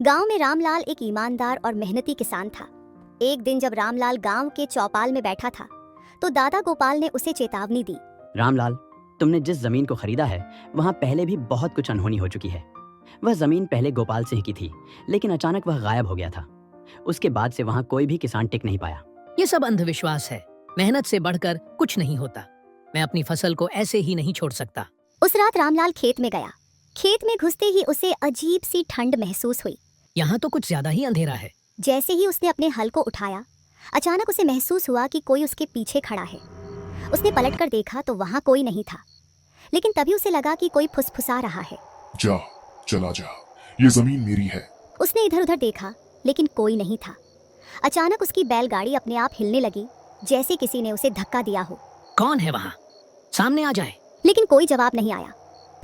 गांव में रामलाल एक ईमानदार और मेहनती किसान था। एक दिन जब रामलाल गांव के चौपाल में बैठा था तो दादा गोपाल ने उसे चेतावनी दी। रामलाल, तुमने जिस जमीन को खरीदा है वहाँ पहले भी बहुत कुछ अनहोनी हो चुकी है। वह जमीन पहले गोपाल सिंह की थी, लेकिन अचानक वह गायब हो गया था। उसके बाद से वहाँ कोई भी किसान टिक नहीं पाया। ये सब अंधविश्वास है। मेहनत से बढ़कर कुछ नहीं होता। मैं अपनी फसल को ऐसे ही नहीं छोड़ सकता। उस रात रामलाल खेत में गया। खेत में घुसते ही उसे अजीब सी ठंड महसूस हुई। यहाँ तो कुछ ज्यादा ही अंधेरा है। जैसे ही उसने अपने हल को उठाया, अचानक उसे महसूस हुआ कि कोई उसके पीछे खड़ा है। उसने पलटकर देखा तो वहाँ कोई नहीं था, लेकिन तभी उसे लगा कि कोई फुसफुसा रहा है। चला जा, ये जमीन मेरी है। उसने इधर उधर देखा, लेकिन कोई नहीं था। अचानक उसकी बैलगाड़ी अपने आप हिलने लगी, जैसे किसी ने उसे धक्का दिया हो। कौन है वहाँ? सामने आ जाए। लेकिन कोई जवाब नहीं आया।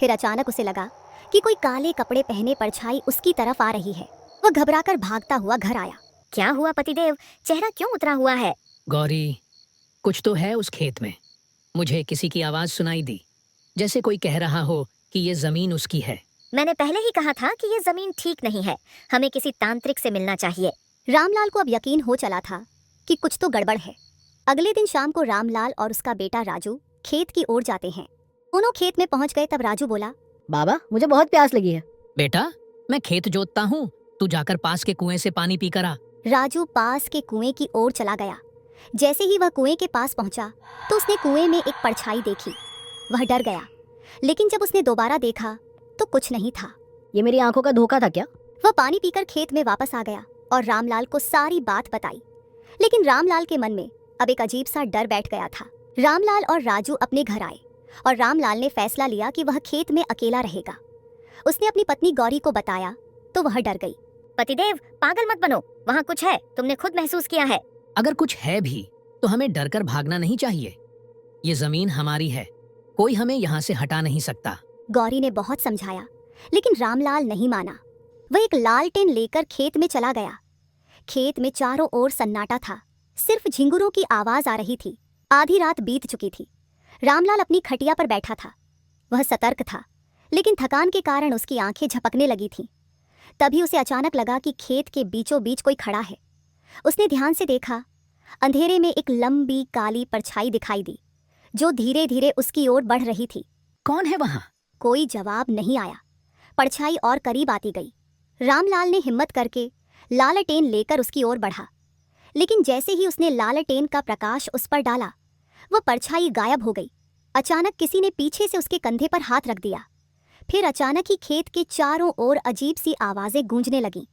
फिर अचानक उसे लगा कि कोई काले कपड़े पहने परछाई उसकी तरफ आ रही है। वह घबराकर भागता हुआ घर आया। क्या हुआ पतिदेव, चेहरा क्यों उतरा हुआ है? गौरी, कुछ तो है उस खेत में। मुझे किसी की आवाज सुनाई दी, जैसे कोई कह रहा हो कि ये जमीन उसकी है। मैंने पहले ही कहा था कि ये जमीन ठीक नहीं है, हमें किसी तांत्रिक से मिलना चाहिए। रामलाल को अब यकीन हो चला था कि कुछ तो गड़बड़ है। अगले दिन शाम को रामलाल और उसका बेटा राजू खेत की ओर जाते हैं। दोनों खेत में पहुंच गए तब राजू बोला, बाबा, मुझे बहुत प्यास लगी है। बेटा, मैं खेत जोतता हूँ, तू जाकर पास के कुएं से पानी पीकर आ। राजू पास के कुएं की ओर चला गया। जैसे ही वह कुएं के पास पहुंचा तो उसने कुएं में एक परछाई देखी। वह डर गया, लेकिन जब उसने दोबारा देखा तो कुछ नहीं था। ये मेरी आंखों का धोखा था क्या? वह पानी पीकर खेत में वापस आ गया और रामलाल को सारी बात बताई। लेकिन रामलाल के मन में अब एक अजीब सा डर बैठ गया था। रामलाल और राजू अपने घर आए और रामलाल ने फैसला लिया कि वह खेत में अकेला रहेगा। उसने अपनी पत्नी गौरी को बताया तो वह डर गई। पतिदेव, पागल मत बनो, वहाँ कुछ है, तुमने खुद महसूस किया है। अगर कुछ है भी तो हमें डरकर भागना नहीं चाहिए। ये जमीन हमारी है, कोई हमें यहाँ से हटा नहीं सकता। गौरी ने बहुत समझाया, लेकिन रामलाल नहीं माना। वह एक लालटेन लेकर खेत में चला गया। खेत में चारों ओर सन्नाटा था, सिर्फ झिंगुरों की आवाज आ रही थी। आधी रात बीत चुकी थी। रामलाल अपनी खटिया पर बैठा था। वह सतर्क था, लेकिन थकान के कारण उसकी आंखें झपकने लगी थीं। तभी उसे अचानक लगा कि खेत के बीचों बीच कोई खड़ा है। उसने ध्यान से देखा। अंधेरे में एक लंबी काली परछाई दिखाई दी, जो धीरे धीरे उसकी ओर बढ़ रही थी। कौन है वहाँ? कोई जवाब नहीं आया। परछाई और करीब आती गई। रामलाल ने हिम्मत करके लालटेन लेकर उसकी ओर बढ़ा, लेकिन जैसे ही उसने लालटेन का प्रकाश उस पर डाला, वह परछाई गायब हो गई। अचानक किसी ने पीछे से उसके कंधे पर हाथ रख दिया। फिर अचानक ही खेत के चारों ओर अजीब सी आवाजें गूंजने लगीं।